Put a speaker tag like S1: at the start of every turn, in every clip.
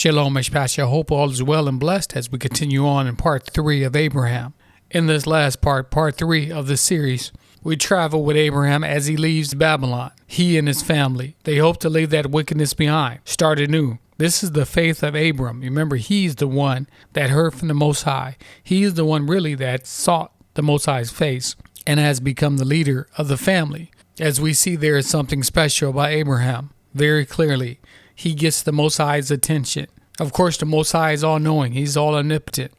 S1: Shalom, Mishpash. I hope all is well and blessed as we continue on in part 3 of Abraham. In this last part 3 of the series, we travel with Abraham as he leaves Babylon. He and his family, they hope to leave that wickedness behind, start anew. This is the faith of Abram. Remember, he's the one that heard from the Most High. He is the one really that sought the Most High's face and has become the leader of the family. As we see, there is something special about Abraham. Very clearly, he gets the Most High's attention. Of course, the Most High is all-knowing. He's all omnipotent.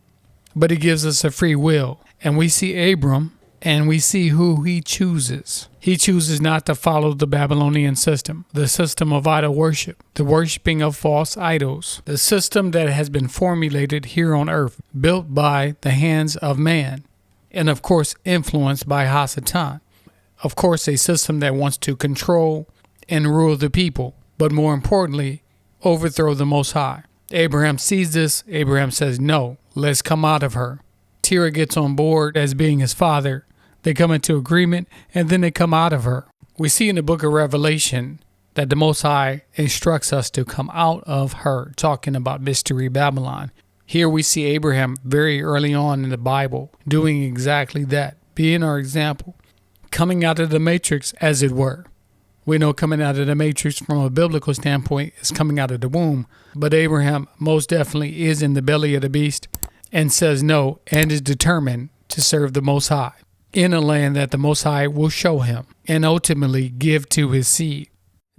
S1: But he gives us a free will. And we see Abram, and we see who he chooses. He chooses not to follow the Babylonian system, the system of idol worship, the worshiping of false idols, the system that has been formulated here on earth, built by the hands of man, and of course influenced by Hasatan. Of course, a system that wants to control and rule the people, but more importantly, overthrow the Most High. Abraham sees this. Abraham says, no, let's come out of her. Terah gets on board as being his father. They come into agreement, and then they come out of her. We see in the book of Revelation that the Most High instructs us to come out of her, talking about Mystery Babylon. Here we see Abraham very early on in the Bible doing exactly that, being our example, coming out of the matrix, as it were. We know coming out of the matrix from a biblical standpoint is coming out of the womb, but Abraham most definitely is in the belly of the beast and says no and is determined to serve the Most High in a land that the Most High will show him and ultimately give to his seed.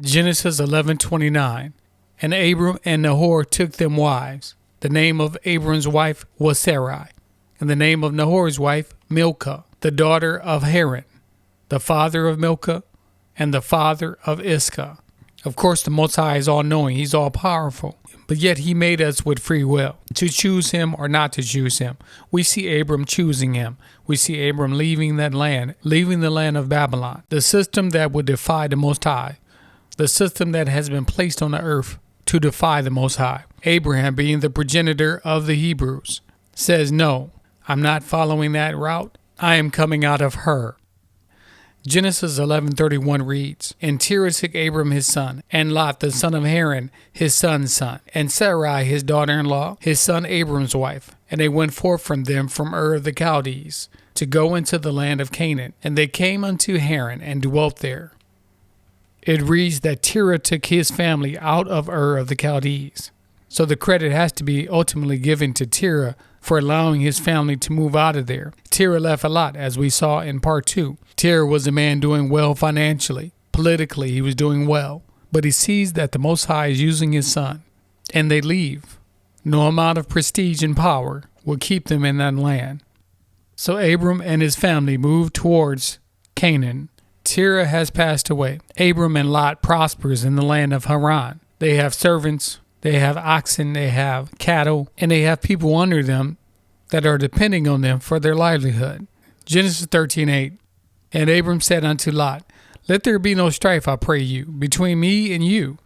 S1: Genesis 11:29. And Abram and Nahor took them wives. The name of Abram's wife was Sarai, and the name of Nahor's wife Milcah, the daughter of Haran, the father of Milcah, and the father of Iscah. Of course, the Most High is all-knowing. He's all-powerful. But yet he made us with free will to choose him or not to choose him. We see Abram choosing him. We see Abram leaving that land, leaving the land of Babylon, the system that would defy the Most High, the system that has been placed on the earth to defy the Most High. Abraham, being the progenitor of the Hebrews, says, no, I'm not following that route. I am coming out of her. Genesis 11:31 reads, And Terah took Abram his son, and Lot the son of Haran his son's son, and Sarai his daughter-in-law, his son Abram's wife. And they went forth from them from Ur of the Chaldees, to go into the land of Canaan. And they came unto Haran, and dwelt there. It reads that Terah took his family out of Ur of the Chaldees. So the credit has to be ultimately given to Terah for allowing his family to move out of there. Terah left a lot, as we saw in part 2. Terah was a man doing well financially. Politically, he was doing well. But he sees that the Most High is using his son, and they leave. No amount of prestige and power will keep them in that land. So Abram and his family moved towards Canaan. Terah has passed away. Abram and Lot prospers in the land of Haran. They have servants, they have oxen, they have cattle, and they have people under them that are depending on them for their livelihood. Genesis 13:8. And Abram said unto Lot, Let there be no strife, I pray you, between me and you,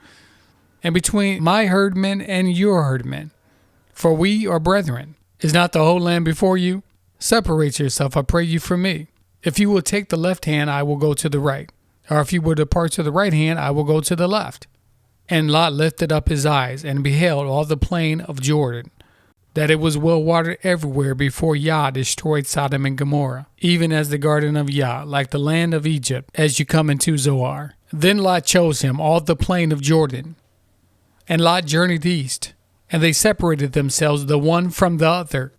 S1: and between my herdmen and your herdmen, for we are brethren. Is not the whole land before you? Separate yourself, I pray you, from me. If you will take the left hand, I will go to the right. Or if you will depart to the right hand, I will go to the left. And Lot lifted up his eyes, and beheld all the plain of Jordan, that it was well watered everywhere before Yah destroyed Sodom and Gomorrah, even as the garden of Yah, like the land of Egypt, as you come into Zoar. Then Lot chose him all the plain of Jordan. And Lot journeyed east, and they separated themselves the one from the other.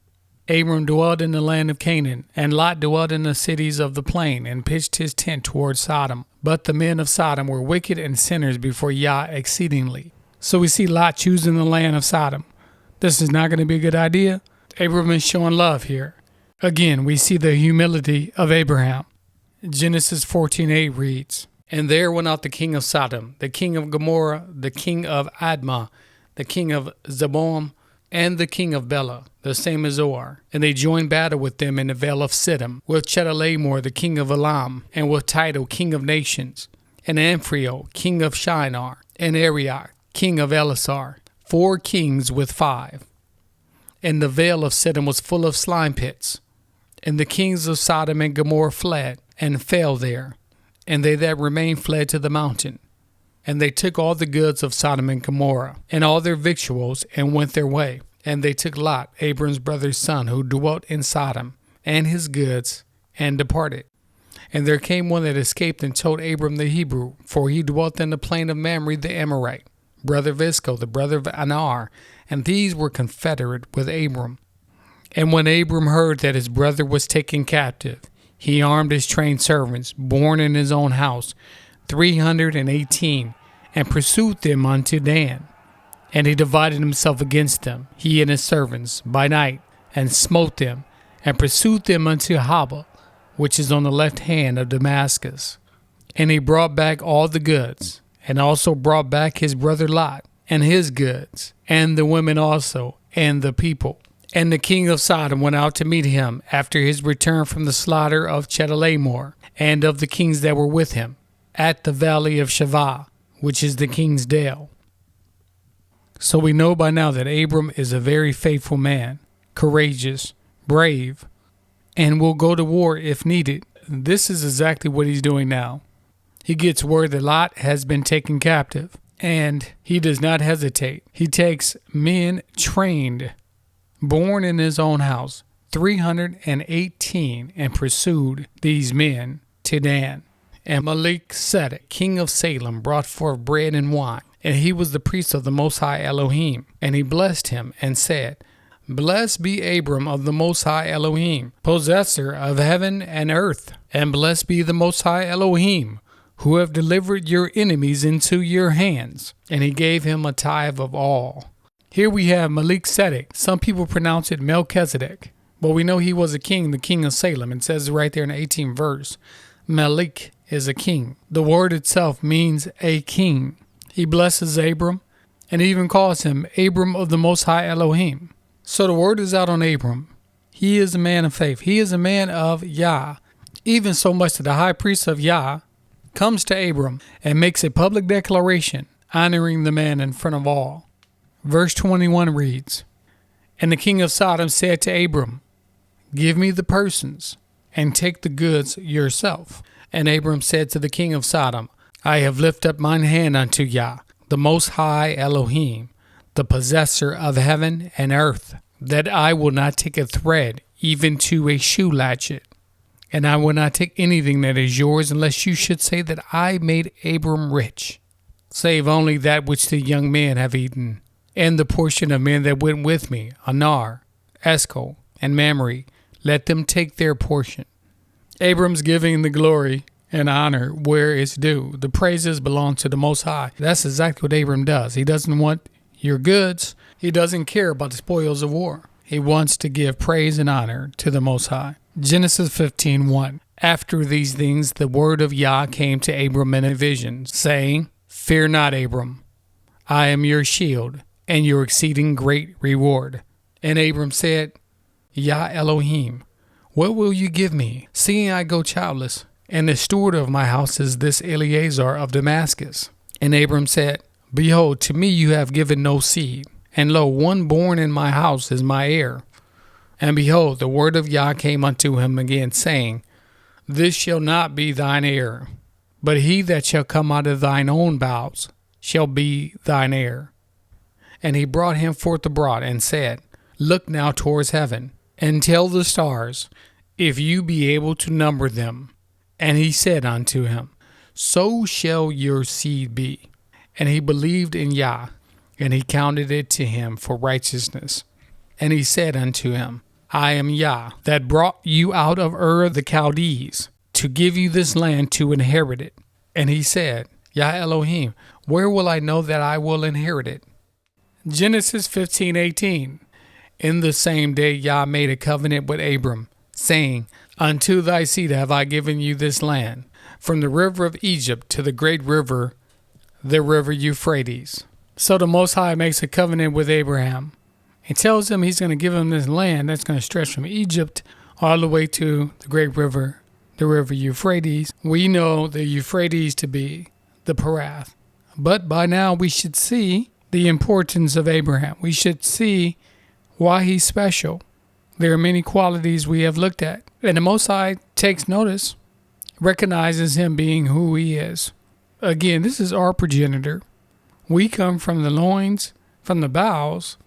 S1: Abram dwelt in the land of Canaan, and Lot dwelt in the cities of the plain, and pitched his tent toward Sodom. But the men of Sodom were wicked and sinners before Yah exceedingly. So we see Lot choosing the land of Sodom. This is not going to be a good idea. Abram is showing love here. Again, we see the humility of Abraham. Genesis 14:8 reads, And there went out the king of Sodom, the king of Gomorrah, the king of Admah, the king of Zeboam, and the king of Bela, the same as Zoar. And they joined battle with them in the vale of Siddim, with Chedorlaomer, the king of Elam, and with Tidal, king of nations, and Amphrio, king of Shinar, and Arioch, king of Elasar, 4 kings with 5. And the vale of Siddim was full of slime pits. And the kings of Sodom and Gomorrah fled, and fell there. And they that remained fled to the mountain. And they took all the goods of Sodom and Gomorrah, and all their victuals, and went their way. And they took Lot, Abram's brother's son, who dwelt in Sodom, and his goods, and departed. And there came one that escaped and told Abram the Hebrew, for he dwelt in the plain of Mamre the Amorite, brother of Isco, the brother of Anar, and these were confederate with Abram. And when Abram heard that his brother was taken captive, he armed his trained servants, born in his own house, 318, and pursued them unto Dan. And he divided himself against them, he and his servants, by night, and smote them, and pursued them unto Hobah, which is on the left hand of Damascus. And he brought back all the goods, and also brought back his brother Lot, and his goods, and the women also, and the people. And the king of Sodom went out to meet him after his return from the slaughter of Chedorlaomer, and of the kings that were with him, at the valley of Shavah, which is the king's dale. So we know by now that Abram is a very faithful man, courageous, brave, and will go to war if needed. This is exactly what he's doing now. He gets word that Lot has been taken captive, and he does not hesitate. He takes men trained, born in his own house, 318, and pursued these men to Dan. And Melchizedek, king of Salem, brought forth bread and wine, and he was the priest of the Most High Elohim. And he blessed him and said, Blessed be Abram of the Most High Elohim, possessor of heaven and earth, and blessed be the Most High Elohim, who have delivered your enemies into your hands. And he gave him a tithe of all. Here we have Melchizedek. Some people pronounce it Melchizedek, but we know he was a king, the king of Salem. It says right there in the 18th verse, Melech is a king. The word itself means a king. He blesses Abram, and he even calls him Abram of the Most High Elohim. So the word is out on Abram. He is a man of faith. He is a man of Yah. Even so much that the high priest of Yah comes to Abram and makes a public declaration, honoring the man in front of all. Verse 21 reads, And the king of Sodom said to Abram, Give me the persons, and take the goods yourself. And Abram said to the king of Sodom, I have lifted up mine hand unto Yah, the Most High Elohim, the possessor of heaven and earth, that I will not take a thread, even to a shoe latchet. And I will not take anything that is yours, unless you should say that I made Abram rich, save only that which the young men have eaten, and the portion of men that went with me, Anar, Esco, and Mamre, let them take their portion. Abram's giving the glory and honor where it's due. The praises belong to the Most High. That's exactly what Abram does. He doesn't want your goods. He doesn't care about the spoils of war. He wants to give praise and honor to the Most High. Genesis 15:1. After these things, the word of Yah came to Abram in a vision, saying, Fear not, Abram. I am your shield and your exceeding great reward. And Abram said, Yah Elohim, what will you give me, seeing I go childless? And the steward of my house is this Eleazar of Damascus. And Abram said, Behold, to me you have given no seed, and lo, one born in my house is my heir. And behold, the word of Yah came unto him again, saying, This shall not be thine heir, but he that shall come out of thine own bowels shall be thine heir. And he brought him forth abroad, and said, Look now towards heaven, and tell the stars, if you be able to number them. And he said unto him, So shall your seed be. And he believed in Yah, and he counted it to him for righteousness. And he said unto him, I am Yah, that brought you out of Ur the Chaldees, to give you this land to inherit it. And he said, Yah Elohim, where will I know that I will inherit it? Genesis 15:18. In the same day Yah made a covenant with Abram, saying, Unto thy seed have I given you this land, from the river of Egypt to the great river, the river Euphrates. So the Most High makes a covenant with Abraham. He tells him he's going to give him this land that's going to stretch from Egypt all the way to the great river, the river Euphrates. We know the Euphrates to be the Parath. But by now we should see the importance of Abraham. We should see why he's special. There are many qualities we have looked at, and the Most High takes notice, recognizes him being who he is, Again, this is our progenitor. We come from the loins, from the bowels,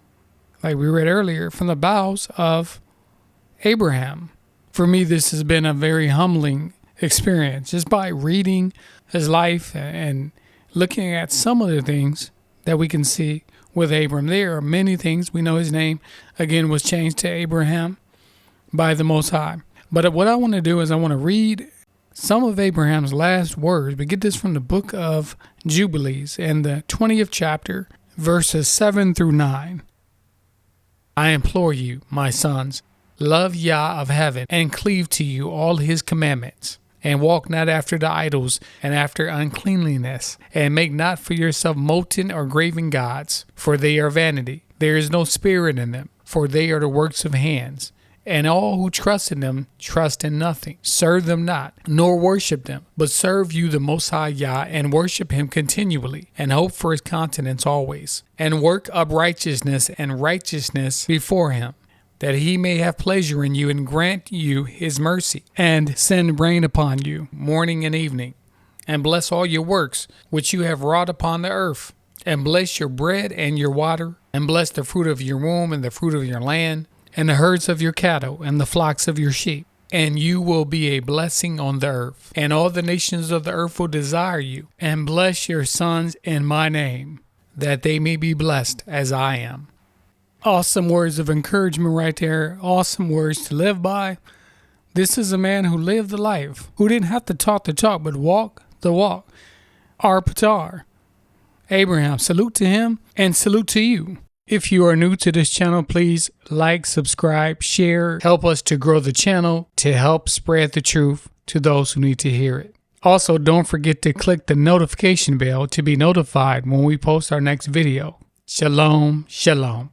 S1: like we read earlier, from the bowels of Abraham. For me, this has been a very humbling experience just by reading his life and looking at some of the things that we can see with Abram. There are many things. We know his name, again, was changed to Abraham by the Most High. But what I want to do is I want to read some of Abraham's last words. We get this from the book of Jubilees in the 20th chapter, verses 7 through 9. I implore you, my sons, love Yah of heaven, and cleave to you all his commandments, and walk not after the idols and after uncleanliness, and make not for yourself molten or graven gods, for they are vanity. There is no spirit in them, for they are the works of hands. And all who trust in them trust in nothing. Serve them not, nor worship them, but serve you the Most High Yah, and worship him continually, and hope for his countenance always, and work up righteousness and righteousness before him, that he may have pleasure in you and grant you his mercy, and send rain upon you morning and evening, and bless all your works which you have wrought upon the earth, and bless your bread and your water, and bless the fruit of your womb and the fruit of your land, and the herds of your cattle, and the flocks of your sheep. And you will be a blessing on the earth. And all the nations of the earth will desire you, and bless your sons in my name, that they may be blessed as I am. Awesome words of encouragement right there. Awesome words to live by. This is a man who lived the life, who didn't have to talk the talk, but walk the walk. Our Patar. Abraham, salute to him, and salute to you. If you are new to this channel, please like, subscribe, share, help us to grow the channel to help spread the truth to those who need to hear it. Also, don't forget to click the notification bell to be notified when we post our next video. Shalom, shalom.